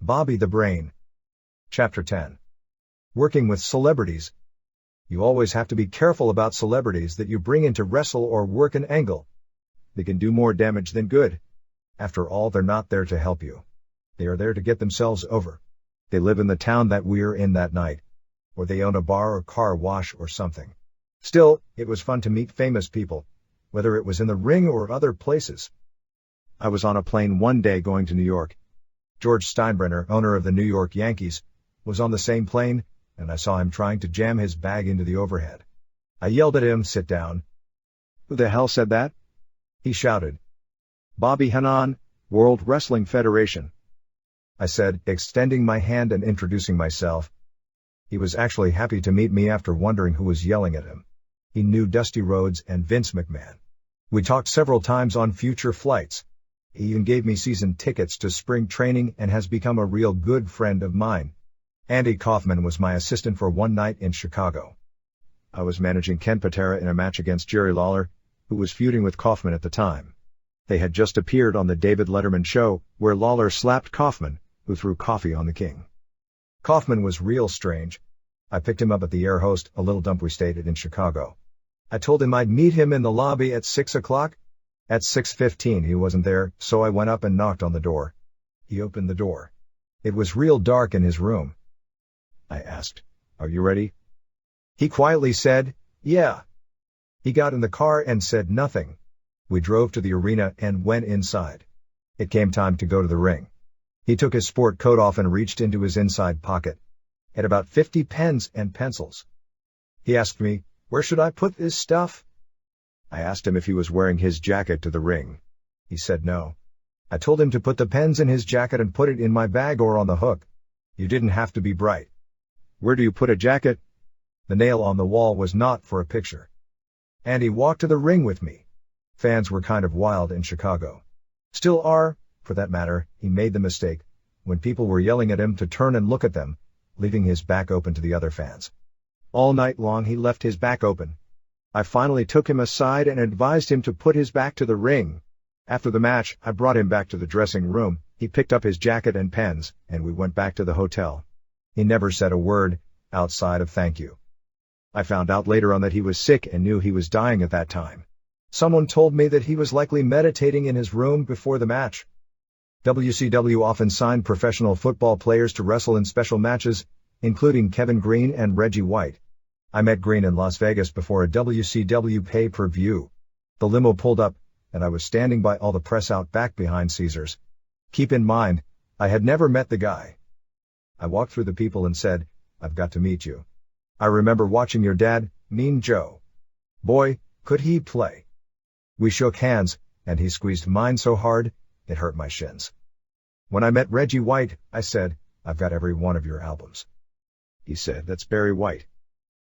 Bobby the Brain. Chapter 10. Working with celebrities. You always have to be careful about celebrities that you bring in to wrestle or work an angle. They can do more damage than good. After all, they're not there to help you. They are there to get themselves over. They live in the town that we're in that night. Or they own a bar or car wash or something. Still, it was fun to meet famous people, whether it was in the ring or other places. I was on a plane one day going to New York. George Steinbrenner, owner of the New York Yankees, was on the same plane, and I saw him trying to jam his bag into the overhead. I yelled at him, "Sit down." "Who the hell said that?" he shouted. "Bobby Heenan, World Wrestling Federation," I said, extending my hand and introducing myself. He was actually happy to meet me after wondering who was yelling at him. He knew Dusty Rhodes and Vince McMahon. We talked several times on future flights. He even gave me season tickets to spring training and has become a real good friend of mine. Andy Kaufman was my assistant for one night in Chicago. I was managing Ken Patera in a match against Jerry Lawler, who was feuding with Kaufman at the time. They had just appeared on the David Letterman show, where Lawler slapped Kaufman, who threw coffee on the king. Kaufman was real strange. I picked him up at the Air Host, a little dump we stayed at in Chicago. I told him I'd meet him in the lobby at 6 o'clock. At 6:15 he wasn't there, so I went up and knocked on the door. He opened the door. It was real dark in his room. I asked, "Are you ready?" He quietly said, "Yeah." He got in the car and said nothing. We drove to the arena and went inside. It came time to go to the ring. He took his sport coat off and reached into his inside pocket. He had about 50 pens and pencils. He asked me, "Where should I put this stuff?" I asked him if he was wearing his jacket to the ring. He said no. I told him to put the pens in his jacket and put it in my bag or on the hook. You didn't have to be bright. "Where do you put a jacket?" The nail on the wall was not for a picture. And he walked to the ring with me. Fans were kind of wild in Chicago. Still are, for that matter. He made the mistake, when people were yelling at him, to turn and look at them, leaving his back open to the other fans. All night long he left his back open. I finally took him aside and advised him to put his back to the ring. After the match, I brought him back to the dressing room. He picked up his jacket and pens, and we went back to the hotel. He never said a word, outside of thank you. I found out later on that he was sick and knew he was dying at that time. Someone told me that he was likely meditating in his room before the match. WCW often signed professional football players to wrestle in special matches, including Kevin Green and Reggie White. I met Green in Las Vegas before a WCW pay-per-view. The limo pulled up, and I was standing by all the press out back behind Caesars. Keep in mind, I had never met the guy. I walked through the people and said, "I've got to meet you. I remember watching your dad, Mean Joe. Boy, could he play." We shook hands, and he squeezed mine so hard, it hurt my shins. When I met Reggie White, I said, "I've got every one of your albums." He said, "That's Barry White."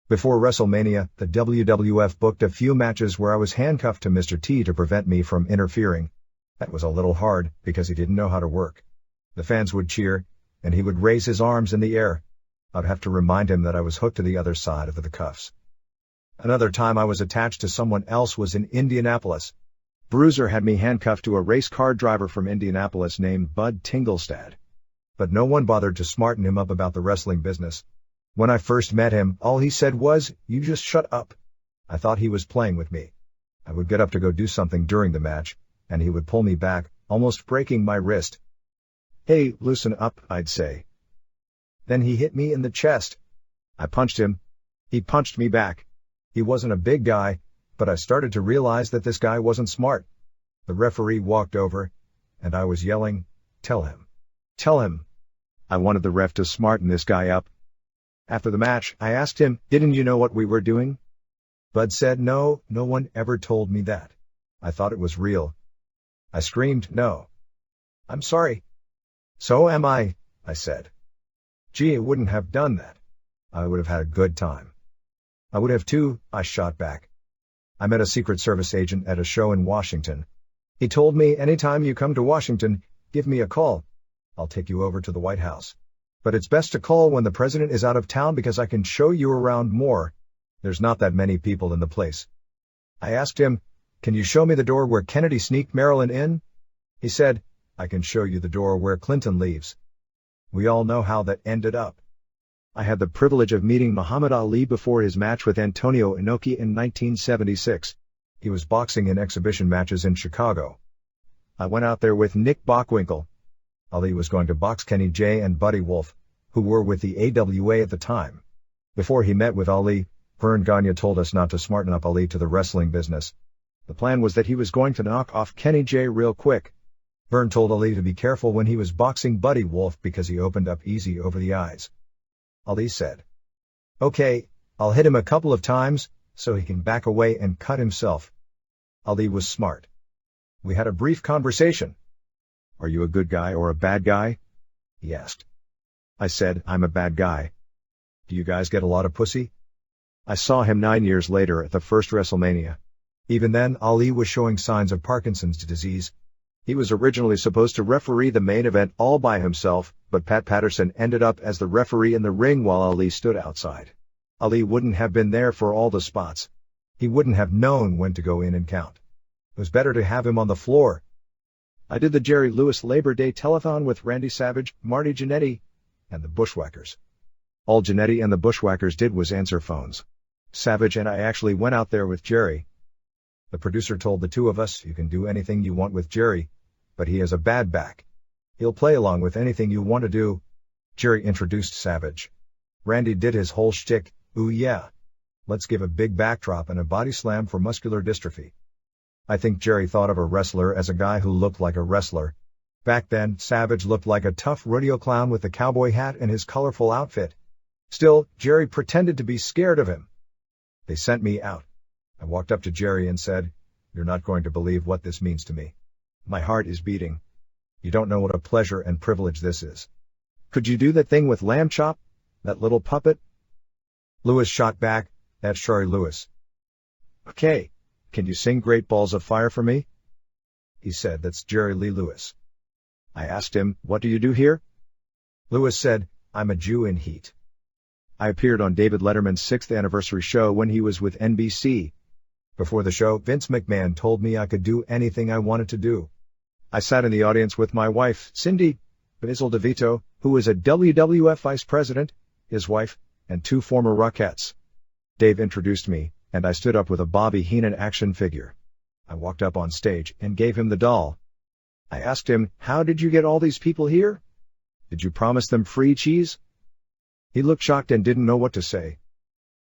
Before WrestleMania, the WWF booked a few matches where I was handcuffed to Mr. T to prevent me from interfering. That was a little hard, because he didn't know how to work. The fans would cheer, and he would raise his arms in the air. I'd have to remind him that I was hooked to the other side of the cuffs. Another time I was attached to someone else was in Indianapolis. Bruiser had me handcuffed to a race car driver from Indianapolis named Bud Tinglestad. But no one bothered to smarten him up about the wrestling business. When I first met him, all he said was, "You just shut up." I thought he was playing with me. I would get up to go do something during the match, and he would pull me back, almost breaking my wrist. "Hey, loosen up," I'd say. Then he hit me in the chest. I punched him. He punched me back. He wasn't a big guy, but I started to realize that this guy wasn't smart. The referee walked over, and I was yelling, "Tell him. Tell him." I wanted the ref to smarten this guy up. After the match, I asked him, "Didn't you know what we were doing?" Bud said, "No, no one ever told me that. I thought it was real." I screamed, "No. I'm sorry." "So am I," I said. "Gee, I wouldn't have done that. I would have had a good time." "I would have too," I shot back. I met a Secret Service agent at a show in Washington. He told me, "Anytime you come to Washington, give me a call. I'll take you over to the White House. But it's best to call when the president is out of town because I can show you around more. There's not that many people in the place." I asked him, "Can you show me the door where Kennedy sneaked Marilyn in?" He said, "I can show you the door where Clinton leaves." We all know how that ended up. I had the privilege of meeting Muhammad Ali before his match with Antonio Inoki in 1976. He was boxing in exhibition matches in Chicago. I went out there with Nick Bockwinkel. Ali was going to box Kenny J and Buddy Wolf, who were with the AWA at the time. Before he met with Ali, Vern Gagne told us not to smarten up Ali to the wrestling business. The plan was that he was going to knock off Kenny J real quick. Vern told Ali to be careful when he was boxing Buddy Wolf because he opened up easy over the eyes. Ali said, "Okay, I'll hit him a couple of times, so he can back away and cut himself." Ali was smart. We had a brief conversation. "Are you a good guy or a bad guy?" he asked. I said, "I'm a bad guy." "Do you guys get a lot of pussy?" I saw him 9 years later at the first WrestleMania. Even then, Ali was showing signs of Parkinson's disease. He was originally supposed to referee the main event all by himself, but Pat Patterson ended up as the referee in the ring while Ali stood outside. Ali wouldn't have been there for all the spots. He wouldn't have known when to go in and count. It was better to have him on the floor. I did the Jerry Lewis Labor Day telethon with Randy Savage, Marty Jannetty, and the Bushwhackers. All Jannetty and the Bushwhackers did was answer phones. Savage and I actually went out there with Jerry. The producer told the two of us, "You can do anything you want with Jerry, but he has a bad back. He'll play along with anything you want to do." Jerry introduced Savage. Randy did his whole shtick, "Ooh yeah. Let's give a big backdrop and a body slam for muscular dystrophy." I think Jerry thought of a wrestler as a guy who looked like a wrestler. Back then, Savage looked like a tough rodeo clown with the cowboy hat and his colorful outfit. Still, Jerry pretended to be scared of him. They sent me out. I walked up to Jerry and said, "You're not going to believe what this means to me. My heart is beating. You don't know what a pleasure and privilege this is. Could you do that thing with Lamb Chop? That little puppet?" Lewis shot back, "That's Shari Lewis." "Okay, can you sing Great Balls of Fire for me?" He said, "That's Jerry Lee Lewis." I asked him, "What do you do here?" Lewis said, "I'm a Jew in heat." I appeared on David Letterman's 6th anniversary show when he was with NBC. Before the show, Vince McMahon told me I could do anything I wanted to do. I sat in the audience with my wife, Cindy Basil DeVito, who was a WWF vice president, his wife, and 2 former Rockettes. Dave introduced me, and I stood up with a Bobby Heenan action figure. I walked up on stage and gave him the doll. I asked him, "How did you get all these people here? Did you promise them free cheese?" He looked shocked and didn't know what to say.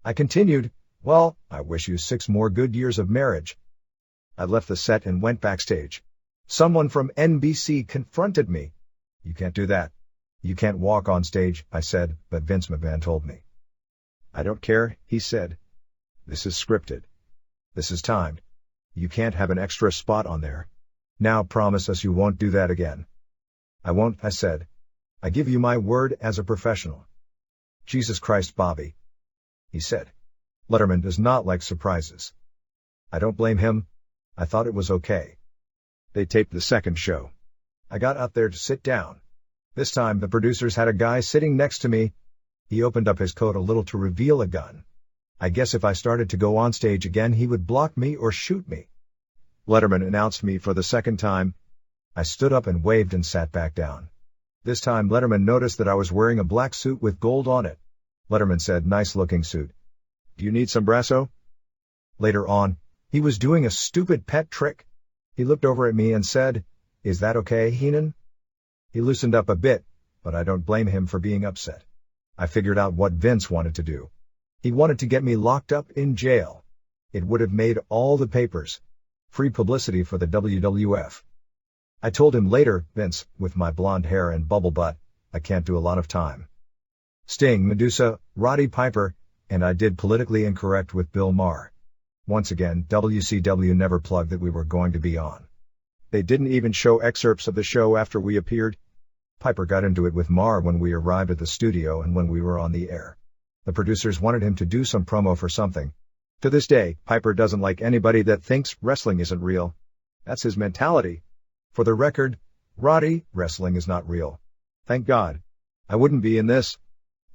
I continued, "Well, I wish you 6 more good years of marriage." I left the set and went backstage. Someone from NBC confronted me. "You can't do that. You can't walk on stage," I said, but Vince McMahon told me. "I don't care," he said. "This is scripted. This is timed. You can't have an extra spot on there. Now promise us you won't do that again." "I won't," I said. "I give you my word as a professional." "Jesus Christ, Bobby," he said. Letterman does not like surprises. I don't blame him. I thought it was okay. They taped the second show. I got out there to sit down. This time the producers had a guy sitting next to me. He opened up his coat a little to reveal a gun. I guess if I started to go on stage again he would block me or shoot me. Letterman announced me for the second time. I stood up and waved and sat back down. This time Letterman noticed that I was wearing a black suit with gold on it. Letterman said, "Nice looking suit. Do you need some brasso?" Later on, he was doing a stupid pet trick. He looked over at me and said, "Is that okay, Heenan?" He loosened up a bit, but I don't blame him for being upset. I figured out what Vince wanted to do. He wanted to get me locked up in jail. It would have made all the papers. Free publicity for the WWF. I told him later, "Vince, with my blonde hair and bubble butt, I can't do a lot of time." Sting, Medusa, Roddy Piper, and I did Politically Incorrect with Bill Maher. Once again, WCW never plugged that we were going to be on. They didn't even show excerpts of the show after we appeared. Piper got into it with Maher when we arrived at the studio and when we were on the air. The producers wanted him to do some promo for something. To this day, Piper doesn't like anybody that thinks wrestling isn't real. That's his mentality. For the record, Roddy, wrestling is not real. Thank God. I wouldn't be in this.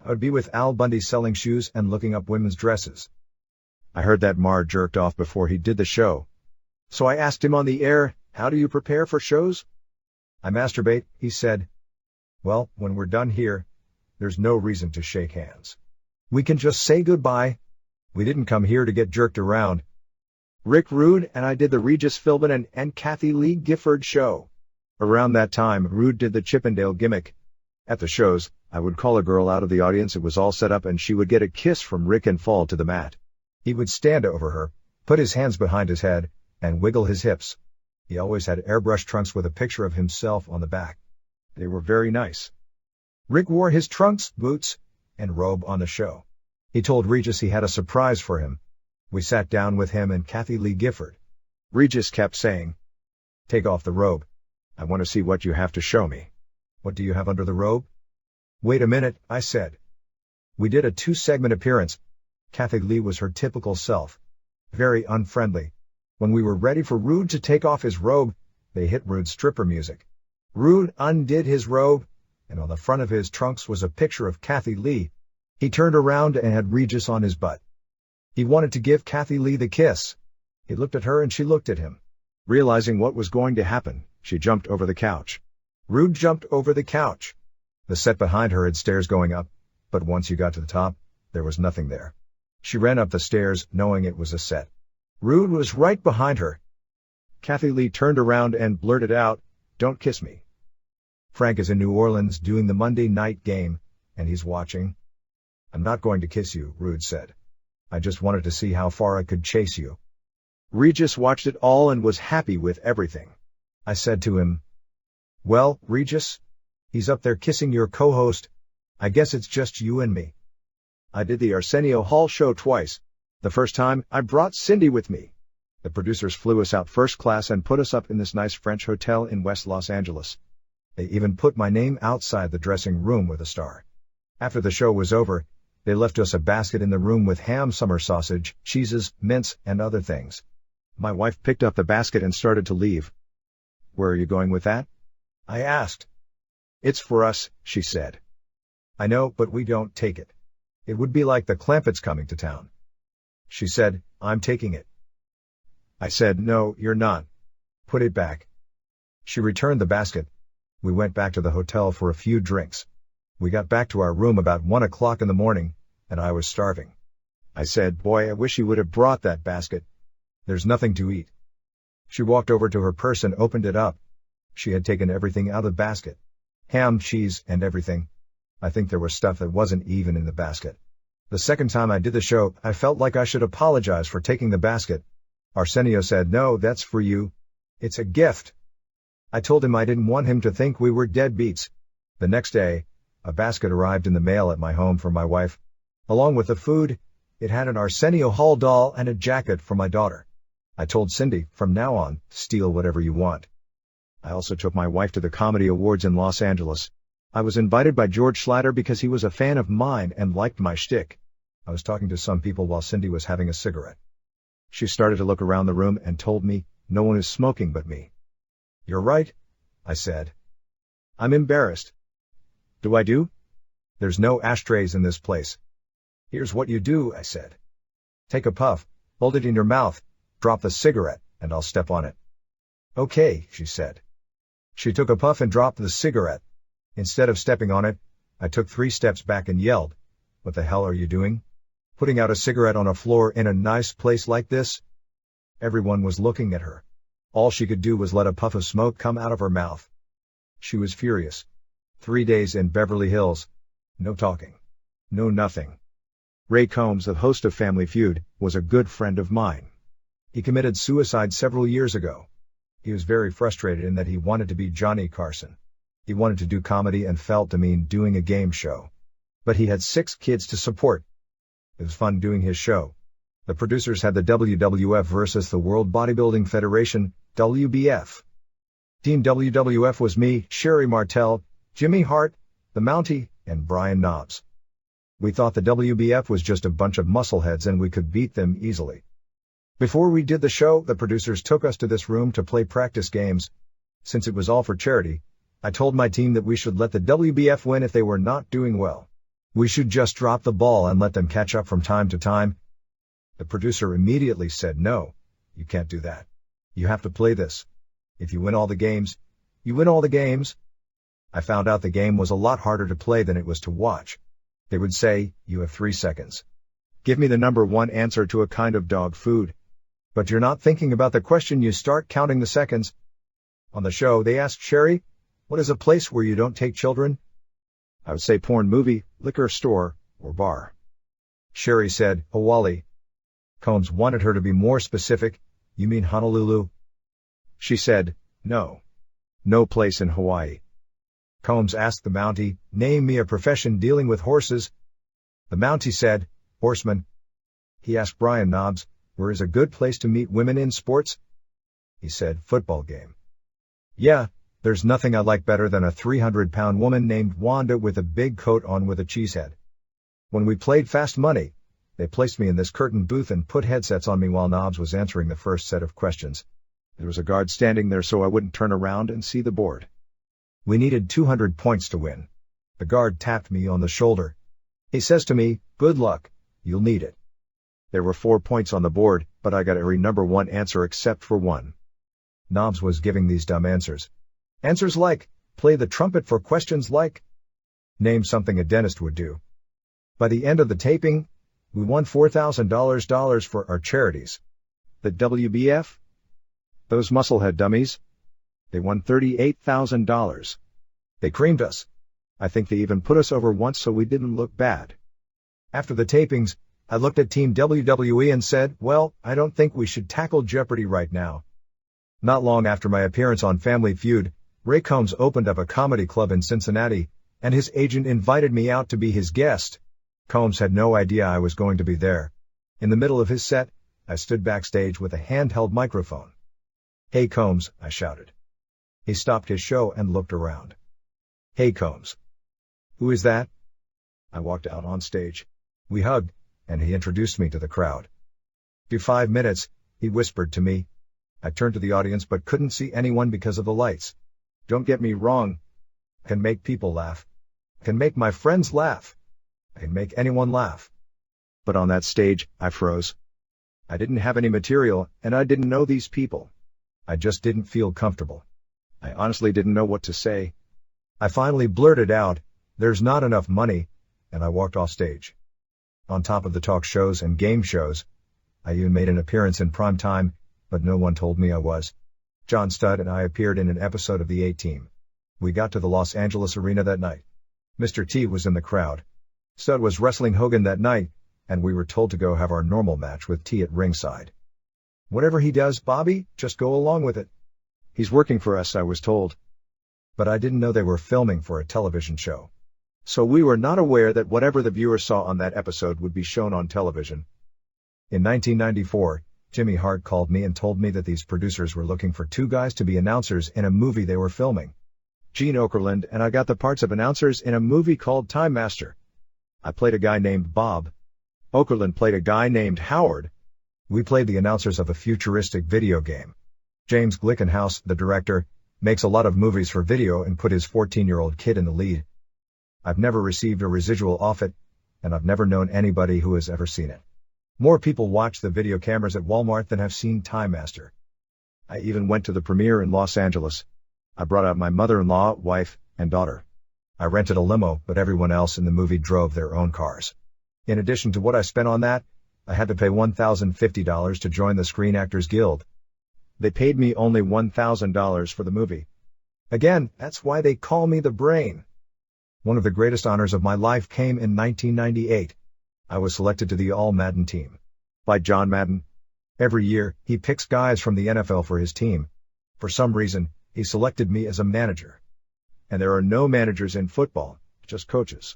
I would be with Al Bundy selling shoes and looking up women's dresses. I heard that Maher jerked off before he did the show. So I asked him on the air, "How do you prepare for shows?" "I masturbate," he said. Well, when we're done here, there's no reason to shake hands. We can just say goodbye. We didn't come here to get jerked around. Rick Rude and I did the Regis Philbin and Kathy Lee Gifford show. Around that time, Rude did the Chippendale gimmick. At the shows, I would call a girl out of the audience. It was all set up and she would get a kiss from Rick and fall to the mat. He would stand over her, put his hands behind his head, and wiggle his hips. He always had airbrush trunks with a picture of himself on the back. They were very nice. Rick wore his trunks, boots, and robe on the show. He told Regis he had a surprise for him. We sat down with him and Kathy Lee Gifford. Regis kept saying, "Take off the robe. I want to see what you have to show me." "What do you have under the robe?" "Wait a minute," I said. We did a 2-segment appearance. Kathy Lee was her typical self. Very unfriendly. When we were ready for Rude to take off his robe, they hit Rude's stripper music. Rude undid his robe, and on the front of his trunks was a picture of Kathy Lee. He turned around and had Regis on his butt. He wanted to give Kathy Lee the kiss. He looked at her and she looked at him. Realizing what was going to happen, she jumped over the couch. Rude jumped over the couch. The set behind her had stairs going up, but once you got to the top, there was nothing there. She ran up the stairs, knowing it was a set. Rude was right behind her. Kathy Lee turned around and blurted out, "Don't kiss me." Frank is in New Orleans doing the Monday night game, and he's watching. "I'm not going to kiss you," Rude said. "I just wanted to see how far I could chase you." Regis watched it all and was happy with everything. I said to him, "Well, Regis, he's up there kissing your co-host. I guess it's just you and me." I did the Arsenio Hall show twice. The first time, I brought Cindy with me. The producers flew us out first class and put us up in this nice French hotel in West Los Angeles. They even put my name outside the dressing room with a star. After the show was over, they left us a basket in the room with ham, summer sausage, cheeses, mints, and other things. My wife picked up the basket and started to leave. "Where are you going with that?" I asked. "It's for us," she said. "I know, but we don't take it. It would be like the Clampetts coming to town." She said, "I'm taking it." I said, "No, you're not. Put it back." She returned the basket. We went back to the hotel for a few drinks. We got back to our room about 1 o'clock in the morning, and I was starving. I said, "Boy, I wish you would have brought that basket. There's nothing to eat." She walked over to her purse and opened it up. She had taken everything out of the basket. Ham, cheese, and everything. I think there was stuff that wasn't even in the basket. The second time I did the show, I felt like I should apologize for taking the basket. Arsenio said, "No, that's for you. It's a gift." I told him I didn't want him to think we were deadbeats. The next day, a basket arrived in the mail at my home for my wife. Along with the food, it had an Arsenio Hall doll and a jacket for my daughter. I told Cindy, from now on, steal whatever you want. I also took my wife to the Comedy Awards in Los Angeles. I was invited by George Schlatter because he was a fan of mine and liked my shtick. I was talking to some people while Cindy was having a cigarette. She started to look around the room and told me, "No one is smoking but me." "You're right," I said. "I'm embarrassed." "Do I do?" "There's no ashtrays in this place." "Here's what you do," I said. "Take a puff, hold it in your mouth, drop the cigarette, and I'll step on it." "Okay," she said. She took a puff and dropped the cigarette. Instead of stepping on it, I took 3 steps back and yelled, "What the hell are you doing? Putting out a cigarette on a floor in a nice place like this?" Everyone was looking at her. All she could do was let a puff of smoke come out of her mouth. She was furious. 3 days in Beverly Hills. No talking. No nothing. Ray Combs, the host of Family Feud, was a good friend of mine. He committed suicide several years ago. He was very frustrated in that he wanted to be Johnny Carson. He wanted to do comedy and felt demeaned doing a game show. But he had 6 kids to support. It was fun doing his show. The producers had the WWF versus the World Bodybuilding Federation, WBF. Team WWF was me, Sherry Martel, Jimmy Hart, the Mountie, and Brian Knobbs. We thought the WBF was just a bunch of muscleheads and we could beat them easily. Before we did the show, the producers took us to this room to play practice games. Since it was all for charity, I told my team that we should let the WBF win if they were not doing well. We should just drop the ball and let them catch up from time to time. The producer immediately said, "No, you can't do that. You have to play this. If you win all the games, you win all the games." I found out the game was a lot harder to play than it was to watch. They would say, "You have 3 seconds. Give me the number 1 answer to a kind of dog food." But you're not thinking about the question, you start counting the seconds. On the show, they asked Sherry, "What is a place where you don't take children?" I would say porn movie, liquor store, or bar. Sherry said, Hawaii. Combs wanted her to be more specific. "You mean Honolulu?" She said, "No. No place in Hawaii." Combs asked the Mountie, "Name me a profession dealing with horses." The Mountie said, "Horseman." He asked Brian Knobs, "Where is a good place to meet women in sports?" He said, "Football game." "Yeah, there's nothing I like better than a 300-pound woman named Wanda with a big coat on with a cheese head." When we played Fast Money, they placed me in this curtained booth and put headsets on me while Knobs was answering the first set of questions. There was a guard standing there so I wouldn't turn around and see the board. We needed 200 points to win. The guard tapped me on the shoulder. He says to me, "Good luck, you'll need it." There were 4 points on the board, but I got every number 1 answer except for one. Knobs was giving these dumb answers. Answers like, play the trumpet for questions like, name something a dentist would do. By the end of the taping, we won $4,000 for our charities. The WBF? Those musclehead dummies? They won $38,000. They creamed us. I think they even put us over once so we didn't look bad. After the tapings, I looked at Team WWE and said, "Well, I don't think we should tackle Jeopardy right now." Not long after my appearance on Family Feud, Ray Combs opened up a comedy club in Cincinnati, and his agent invited me out to be his guest. Combs had no idea I was going to be there. In the middle of his set, I stood backstage with a handheld microphone. "Hey Combs," I shouted. He stopped his show and looked around. "Hey Combs." "Who is that?" I walked out on stage. We hugged, and he introduced me to the crowd. "Do 5 minutes," he whispered to me. I turned to the audience but couldn't see anyone because of the lights. Don't get me wrong. I can make people laugh. I can make my friends laugh. I can make anyone laugh. But on that stage, I froze. I didn't have any material, and I didn't know these people. I just didn't feel comfortable. I honestly didn't know what to say. I finally blurted out, "There's not enough money," and I walked off stage. On top of the talk shows and game shows, I even made an appearance in prime time, but no one told me I was. John Studd and I appeared in an episode of the A-Team. We got to the Los Angeles arena that night. Mr. T was in the crowd. Studd was wrestling Hogan that night, and we were told to go have our normal match with T at ringside. "Whatever he does, Bobby, just go along with it. He's working for us," I was told. But I didn't know they were filming for a television show. So we were not aware that whatever the viewer saw on that episode would be shown on television. In 1994, Jimmy Hart called me and told me that these producers were looking for 2 guys to be announcers in a movie they were filming. Gene Okerlund and I got the parts of announcers in a movie called Time Master. I played a guy named Bob. Okerlund played a guy named Howard. We played the announcers of a futuristic video game. James Glickenhaus, the director, makes a lot of movies for video and put his 14-year-old kid in the lead. I've never received a residual off it, and I've never known anybody who has ever seen it. More people watch the video cameras at Walmart than have seen Time Master. I even went to the premiere in Los Angeles. I brought out my mother-in-law, wife, and daughter. I rented a limo, but everyone else in the movie drove their own cars. In addition to what I spent on that, I had to pay $1,050 to join the Screen Actors Guild. They paid me only $1,000 for the movie. Again, that's why they call me the Brain. One of the greatest honors of my life came in 1998. I was selected to the All-Madden team. By John Madden. Every year, he picks guys from the NFL for his team. For some reason, he selected me as a manager. And there are no managers in football, just coaches.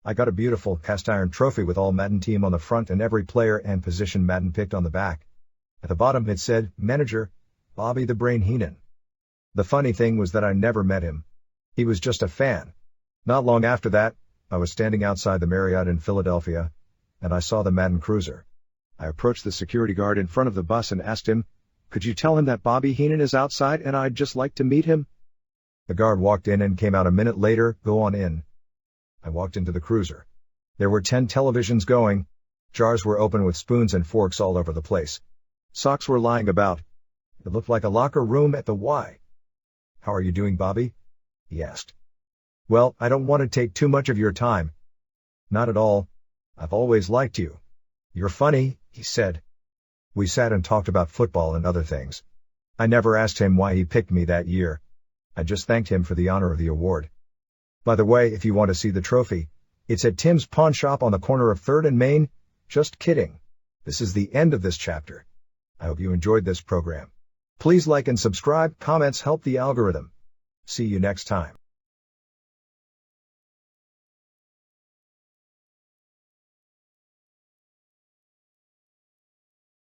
I got a beautiful cast-iron trophy with All-Madden team on the front and every player and position Madden picked on the back. At the bottom it said, Manager, Bobby the Brain Heenan. The funny thing was that I never met him. He was just a fan. Not long after that, I was standing outside the Marriott in Philadelphia, and I saw the Madden Cruiser. I approached the security guard in front of the bus and asked him, "Could you tell him that Bobby Heenan is outside and I'd just like to meet him?" The guard walked in and came out a minute later. "Go on in." I walked into the cruiser. There were 10 televisions going. Jars were open with spoons and forks all over the place. Socks were lying about. It looked like a locker room at the Y. "How are you doing, Bobby?" he asked. Well, I don't want to take too much of your time. Not at all. I've always liked you. You're funny, he said. We sat and talked about football and other things. I never asked him why he picked me that year. I just thanked him for the honor of the award. By the way, if you want to see the trophy, it's at Tim's pawn shop on the corner of 3rd and Main. Just kidding. This is the end of this chapter. I hope you enjoyed this program. Please like and subscribe. Comments help the algorithm. See you next time.